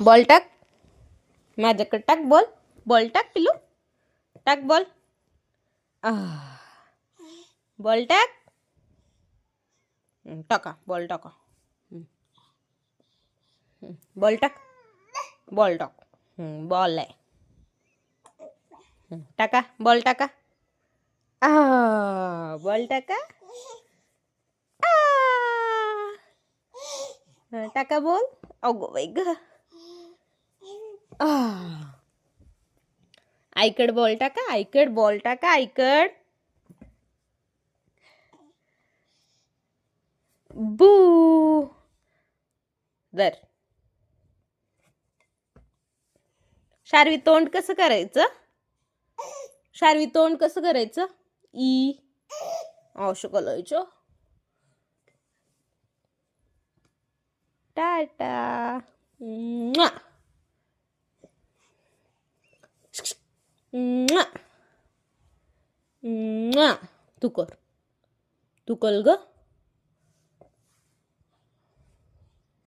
Ball टाक माझ्याकडे, टाक बॉल. बॉल टाक पिलू, टाक बॉल. बॉल टाक. टाका बॉल, टाका. बॉल टाक, बॉल टाक. बॉल आहे. टाका बॉल, टाका. बॉल टाका. टाका बॉल. अगो बाई ग. आईकड बॉल टाका, आईकड बॉल टाका, आईकड. बू. दर. शार्वी तोंड कसं करायचं? शार्वी तोंड कसं करायचं? ई असं करायचं. टाटा. तू कर, तू कर ग.